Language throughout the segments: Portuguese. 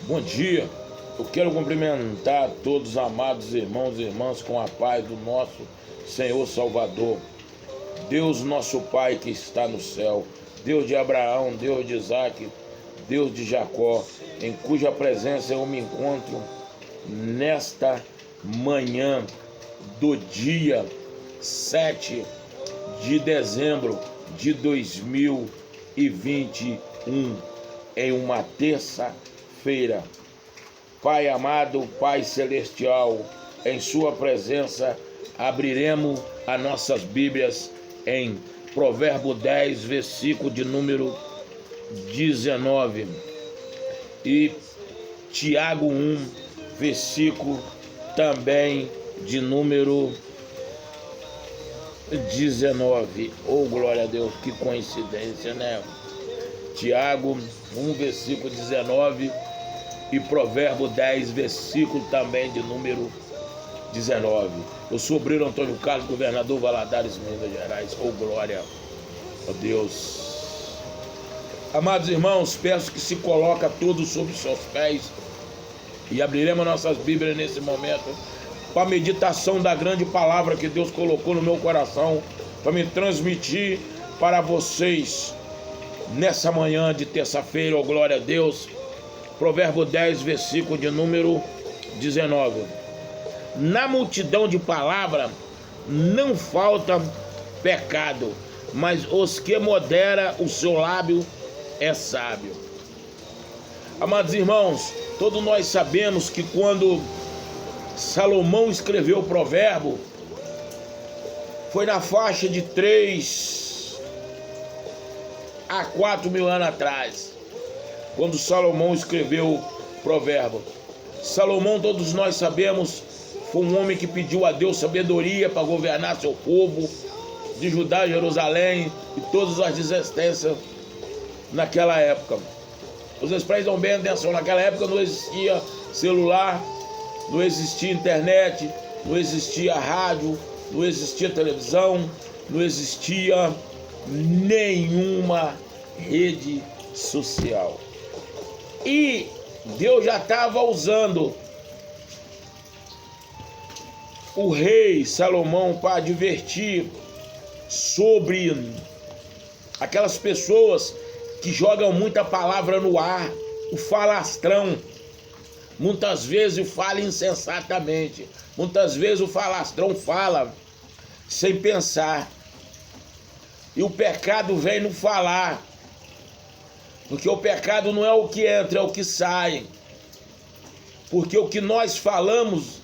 Bom dia, eu quero cumprimentar todos os amados irmãos e irmãs com a paz do nosso Senhor Salvador. Deus nosso Pai que está no céu, Deus de Abraão, Deus de Isaac, Deus de Jacó, em cuja presença eu me encontro nesta manhã do dia 7 de dezembro de 2021, em uma terça-feira. Pai amado, Pai celestial, em sua presença abriremos as nossas Bíblias em Provérbio 10, versículo de número 19 e Tiago 1, versículo também de número 19. Oh, glória a Deus, que coincidência, né? Tiago 1, versículo 19 e Provérbio 10, versículo também de número 19. Eu sou Obreiro Antônio Carlos, governador Valadares, Minas Gerais. Oh, glória a Deus. Amados irmãos, peço que se coloca todos sobre os seus pés e abriremos nossas Bíblias nesse momento para a meditação da grande palavra que Deus colocou no meu coração para me transmitir para vocês nessa manhã de terça-feira. Oh, glória a Deus. Provérbio 10, versículo de número 19. Na multidão de palavras não falta pecado, mas os que modera o seu lábio é sábio. Amados irmãos, todos nós sabemos que quando Salomão escreveu o provérbio, foi na faixa de 3 a 4 mil anos atrás, quando Salomão escreveu o provérbio. Salomão, todos nós sabemos, foi um homem que pediu a Deus sabedoria para governar seu povo, de Judá, Jerusalém e todas as existências naquela época. Vocês prestam bem atenção, naquela época não existia celular, não existia internet, não existia rádio, não existia televisão, não existia nenhuma rede social. E Deus já estava usando o rei Salomão para advertir sobre aquelas pessoas que jogam muita palavra no ar, o falastrão. Muitas vezes fala insensatamente, muitas vezes o falastrão fala sem pensar. E o pecado vem no falar, porque o pecado não é o que entra, é o que sai. Porque o que nós falamos,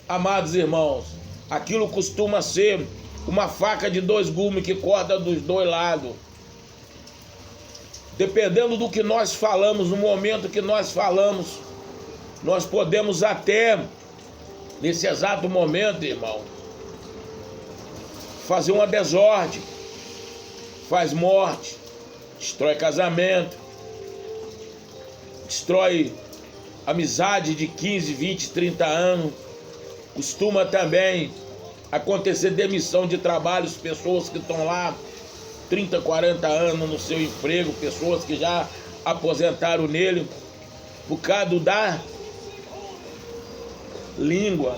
amados irmãos, aquilo costuma ser uma faca de 2 gumes que corta dos 2 lados. Dependendo do que nós falamos, no momento que nós falamos, nós podemos até, nesse exato momento, irmão, fazer uma desordem, faz morte, destrói casamento, destrói amizade de 15, 20, 30 anos. Costuma também acontecer demissão de trabalhos, pessoas que estão lá 30, 40 anos no seu emprego, pessoas que já aposentaram nele, por causa da língua.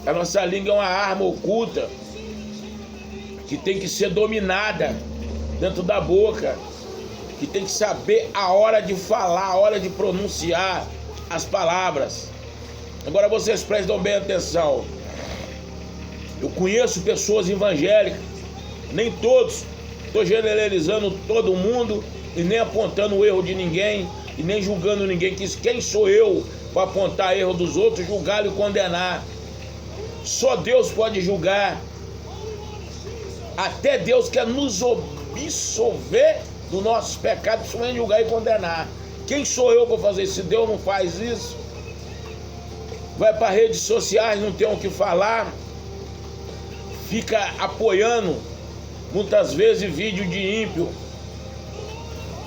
A nossa língua é uma arma oculta que tem que ser dominada dentro da boca, que tem que saber a hora de falar, a hora de pronunciar as palavras. Agora vocês prestam bem atenção. Eu conheço pessoas evangélicas, nem todos, estou generalizando todo mundo e nem apontando o erro de ninguém e nem julgando ninguém. Quem sou eu para apontar erro dos outros, julgar e condenar? Só Deus pode julgar. Até Deus quer nos absolver dos nossos pecados, principalmente julgar e condenar. Quem sou eu para fazer isso? Se Deus não faz isso, vai para redes sociais, não tem o que falar, fica apoiando muitas vezes vídeo de ímpio,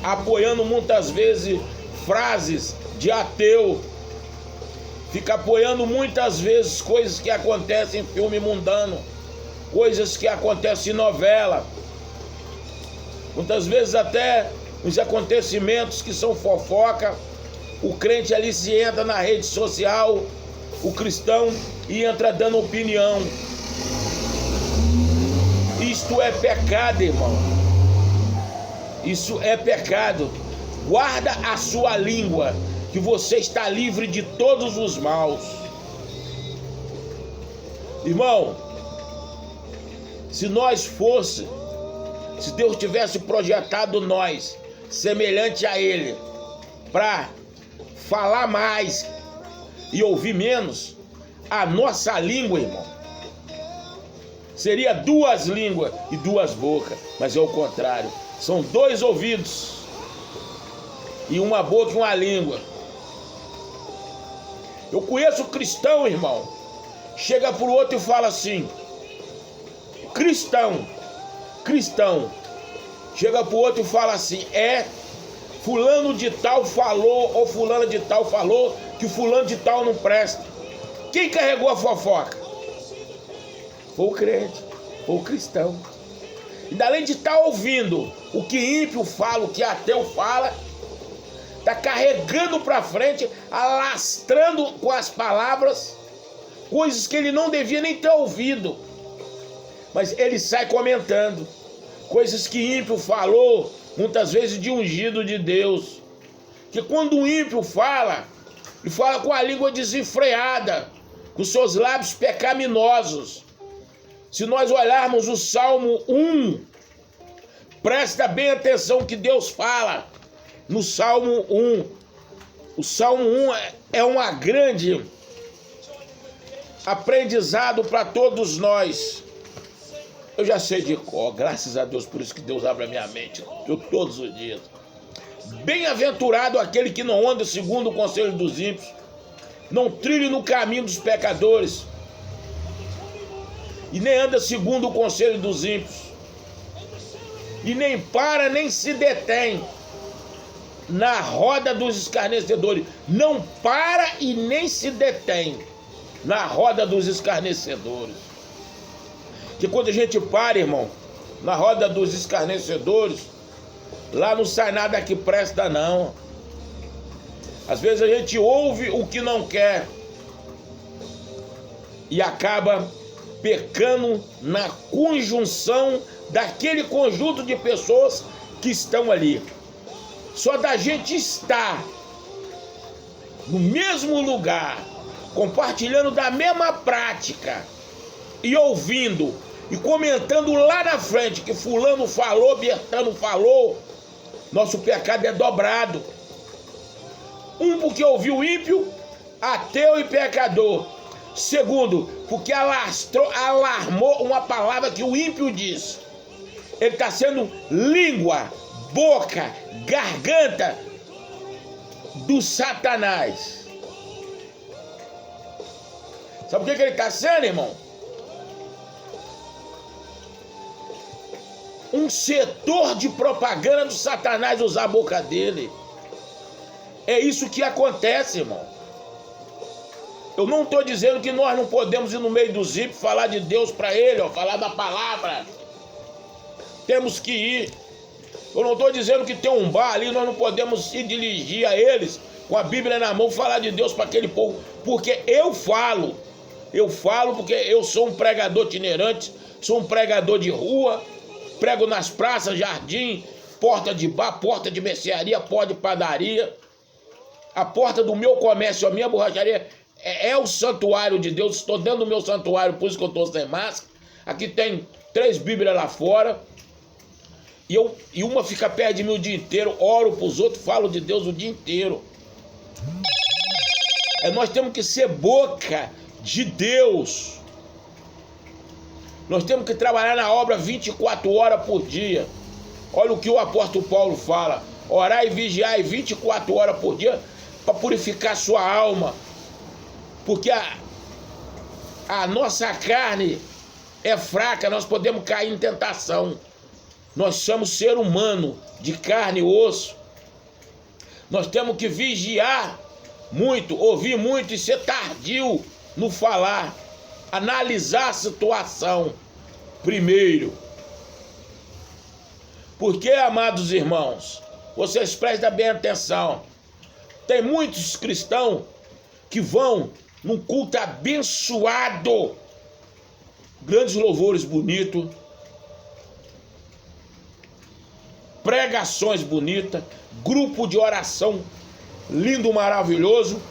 apoiando muitas vezes frases de ateu, fica apoiando muitas vezes coisas que acontecem em filme mundano, coisas que acontecem em novela, muitas vezes até os acontecimentos que são fofoca, O crente ali se entra na rede social, o cristão, e entra dando opinião. Isto é pecado, irmão. Isso é pecado. Guarda a sua língua, que você está livre de todos os maus. Irmão, se Deus tivesse projetado nós semelhante a Ele, para falar mais e ouvir menos, a nossa língua, irmão, seria 2 línguas e 2 bocas, mas é o contrário. São 2 ouvidos e 1 boca e 1 língua. Eu conheço cristão, irmão, chega pro outro e fala assim, cristão, chega pro outro e fala assim, fulano de tal falou, ou fulano de tal falou, que fulano de tal não presta. Quem carregou a fofoca? Foi o crente, foi o cristão. E além de estar ouvindo o que ímpio fala, o que ateu fala, está carregando para frente, alastrando com as palavras, coisas que ele não devia nem ter ouvido. Mas ele sai comentando coisas que ímpio falou, muitas vezes de ungido de Deus. Que quando o ímpio fala, ele fala com a língua desenfreada, com seus lábios pecaminosos. Se nós olharmos o Salmo 1, presta bem atenção que Deus fala no Salmo 1. O Salmo 1 é uma grande aprendizado para todos nós. Eu já sei de cor, graças a Deus, por isso que Deus abre a minha mente todos os dias. Bem-aventurado aquele que não anda segundo o conselho dos ímpios, não trilhe no caminho dos pecadores, e nem anda segundo o conselho dos ímpios, e nem para, nem se detém na roda dos escarnecedores. Não para e nem se detém na roda dos escarnecedores. Que quando a gente para, irmão, na roda dos escarnecedores, lá não sai nada que presta, não. Às vezes a gente ouve o que não quer e acaba pecando na conjunção daquele conjunto de pessoas que estão ali. Só da gente estar no mesmo lugar, compartilhando da mesma prática e ouvindo e comentando lá na frente que fulano falou, Bertano falou, nosso pecado é dobrado. Porque ouviu ímpio, ateu e pecador. Segundo, porque alarmou uma palavra que o ímpio disse. Ele está sendo língua, boca, garganta do Satanás. Sabe o que ele está sendo, irmão? Um setor de propaganda do Satanás usar a boca dele. É isso que acontece, irmão. Eu não estou dizendo que nós não podemos ir no meio dos ímpios falar de Deus para ele, falar da palavra. Temos que ir. Eu não estou dizendo que tem um bar ali, nós não podemos se dirigir a eles com a Bíblia na mão, falar de Deus para aquele povo. Porque eu falo porque eu sou um pregador itinerante, sou um pregador de rua, prego nas praças, jardim, porta de bar, porta de mercearia, porta de padaria. A porta do meu comércio, a minha borracharia é o santuário de Deus. Estou dentro do meu santuário, por isso que eu estou sem máscara. Aqui tem 3 Bíblias lá fora. E uma fica perto de mim o dia inteiro. Oro para os outros, falo de Deus o dia inteiro. Nós temos que ser boca de Deus. Nós temos que trabalhar na obra 24 horas por dia. Olha o que o apóstolo Paulo fala. Orar e vigiar 24 horas por dia para purificar sua alma. Porque a nossa carne é fraca, nós podemos cair em tentação. Nós somos ser humano de carne e osso. Nós temos que vigiar muito, ouvir muito e ser tardio no falar. Analisar a situação primeiro. Porque, amados irmãos, vocês prestem bem atenção. Tem muitos cristãos que vão num culto abençoado, grandes louvores bonitos, pregações bonitas, grupo de oração lindo, maravilhoso.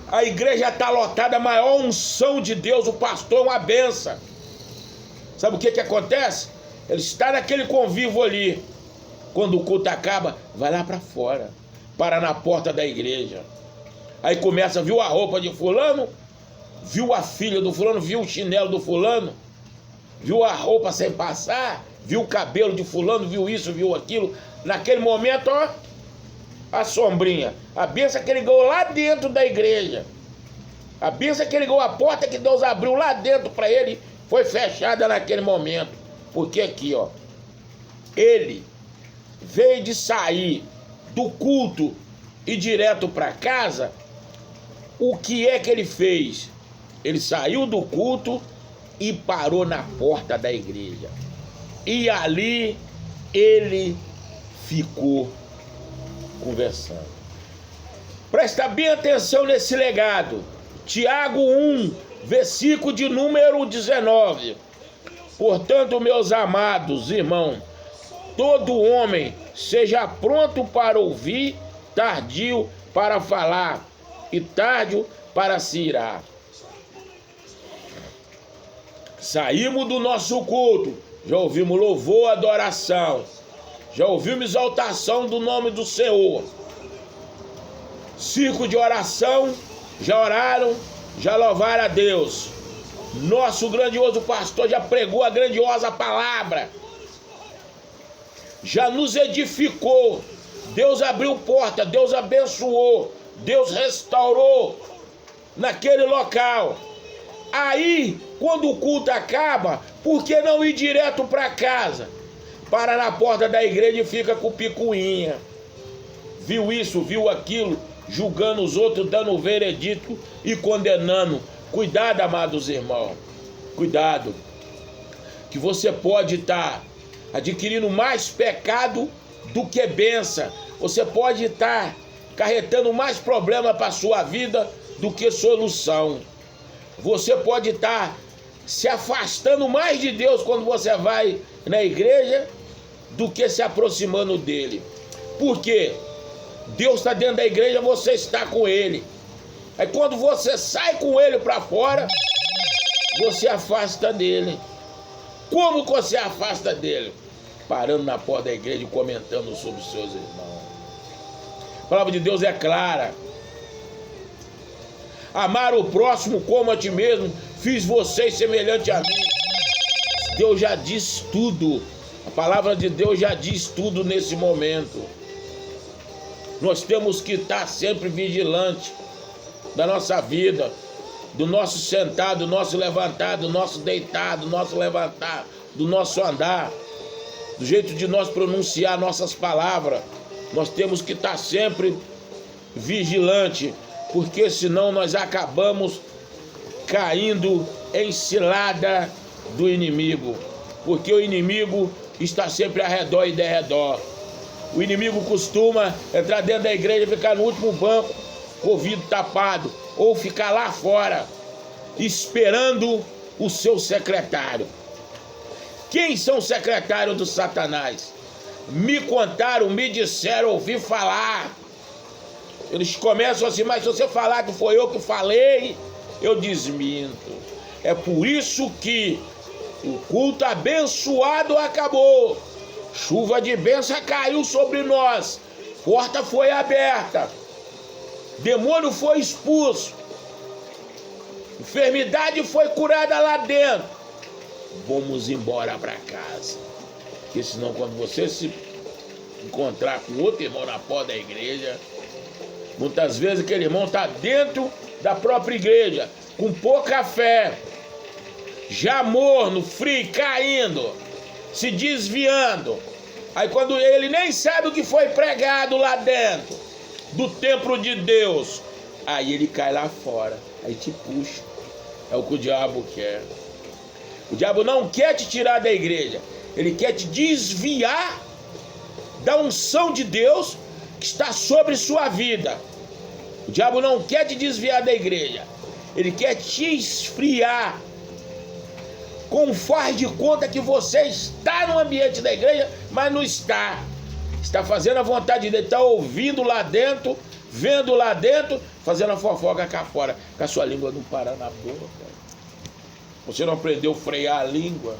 A igreja está lotada, a maior unção de Deus, o pastor é uma benção. Sabe o que acontece? Ele está naquele convívio ali. Quando o culto acaba, vai lá para fora, para na porta da igreja. Aí começa, viu a roupa de fulano, viu a filha do fulano, viu o chinelo do fulano, viu a roupa sem passar, viu o cabelo de fulano, viu isso, viu aquilo. Naquele momento, ó, a sombrinha, a bênção que ele ganhou lá dentro da igreja, a bênção que ele ganhou, a porta que Deus abriu lá dentro para ele, foi fechada naquele momento. Porque aqui, ó, ele veio de sair do culto e direto para casa. O que é que ele fez? Ele saiu do culto e parou na porta da igreja. E ali ele ficou conversando. Presta bem atenção nesse legado. Tiago 1, versículo de número 19. Portanto, meus amados irmãos, todo homem seja pronto para ouvir, tardio para falar e tardio para se irar. Saímos do nosso culto, já ouvimos louvor, adoração, já ouvimos exaltação do nome do Senhor. Círculo de oração, já oraram, já louvaram a Deus. Nosso grandioso pastor já pregou a grandiosa palavra, já nos edificou. Deus abriu porta, Deus abençoou, Deus restaurou naquele local. Aí, quando o culto acaba, por que não ir direto para casa? Para na porta da igreja e fica com picuinha. Viu isso, viu aquilo, julgando os outros, dando o veredito e condenando. Cuidado, amados irmãos, cuidado, que você pode estar adquirindo mais pecado do que bênção. Você pode estar carretando mais problema para a sua vida do que solução. Você pode estar se afastando mais de Deus quando você vai na igreja do que se aproximando dele. Por quê? Deus está dentro da igreja, você está com ele. Aí quando você sai com ele para fora, você afasta dele. Como que você afasta dele? Parando na porta da igreja e comentando sobre os seus irmãos. A palavra de Deus é clara. Amar o próximo como a ti mesmo, fiz vocês semelhante a mim. Deus já diz tudo. A palavra de Deus já diz tudo nesse momento. Nós temos que estar sempre vigilante da nossa vida, do nosso sentado, do nosso levantado, do nosso deitado, do nosso levantar, do nosso andar, do jeito de nós pronunciar nossas palavras. Nós temos que estar sempre vigilante, porque senão nós acabamos caindo em cilada do inimigo, porque o inimigo está sempre ao redor e derredor. O inimigo costuma entrar dentro da igreja e ficar no último banco, com o ouvido tapado, ou ficar lá fora, esperando o seu secretário. Quem são os secretários do Satanás? Me contaram, me disseram, ouvi falar. Eles começam assim, mas se você falar que foi eu que falei, eu desminto. É por isso que o culto abençoado acabou. Chuva de bênção caiu sobre nós. Porta foi aberta. Demônio foi expulso. Enfermidade foi curada lá dentro. Vamos embora para casa. Porque senão quando você se encontrar com outro irmão na porta da igreja, muitas vezes aquele irmão está dentro da própria igreja, com pouca fé, já morno, frio, caindo, se desviando. Aí quando ele nem sabe o que foi pregado lá dentro do templo de Deus, aí ele cai lá fora, aí te puxa. É o que o diabo quer. O diabo não quer te tirar da igreja, ele quer te desviar da unção de Deus que está sobre sua vida. O diabo não quer te desviar da igreja. Ele quer te esfriar. Faz de conta que você está no ambiente da igreja, mas não está. Está fazendo a vontade dele, está ouvindo lá dentro, vendo lá dentro, fazendo a fofoca cá fora, com a sua língua não parar na boca. Você não aprendeu a frear a língua.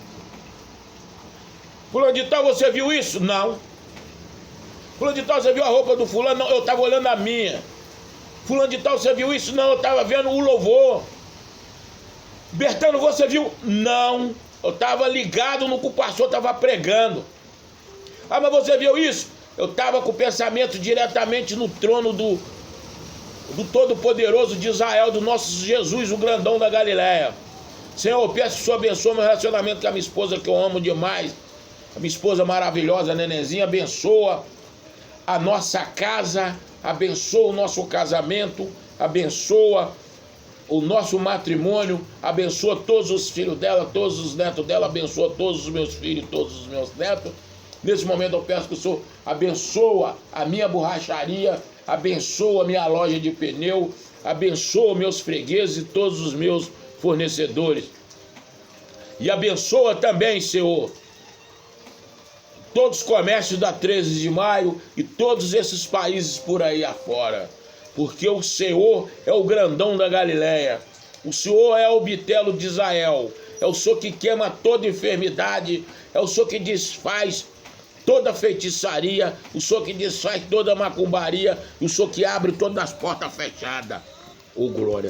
Fulano de tal, você viu isso? Não. Fulano de tal, você viu a roupa do fulano? Não, eu estava olhando a minha. Fulano de tal, você viu isso? Não, eu estava vendo o louvor. Bertano, você viu? Não, eu estava ligado no que o pastor estava pregando. Ah, mas você viu isso? Eu estava com o pensamento diretamente no trono do Todo-Poderoso de Israel, do nosso Jesus, o grandão da Galileia. Senhor, eu peço que o Senhor abençoe meu relacionamento com a minha esposa, que eu amo demais. A minha esposa maravilhosa, a nenenzinha, abençoa a nossa casa, abençoa o nosso casamento, abençoa o nosso matrimônio, abençoa todos os filhos dela, todos os netos dela, abençoa todos os meus filhos, todos os meus netos. Nesse momento eu peço que o Senhor abençoa a minha borracharia, abençoa a minha loja de pneu, abençoa meus fregueses e todos os meus fornecedores. E abençoa também, Senhor, todos os comércios da 13 de maio e todos esses países por aí afora. Porque o Senhor é o grandão da Galileia. O Senhor é o bitelo de Israel. É o Senhor que queima toda enfermidade. É o Senhor que desfaz toda feitiçaria. O Senhor que desfaz toda macumbaria. E o Senhor que abre todas as portas fechadas. Oh, glória.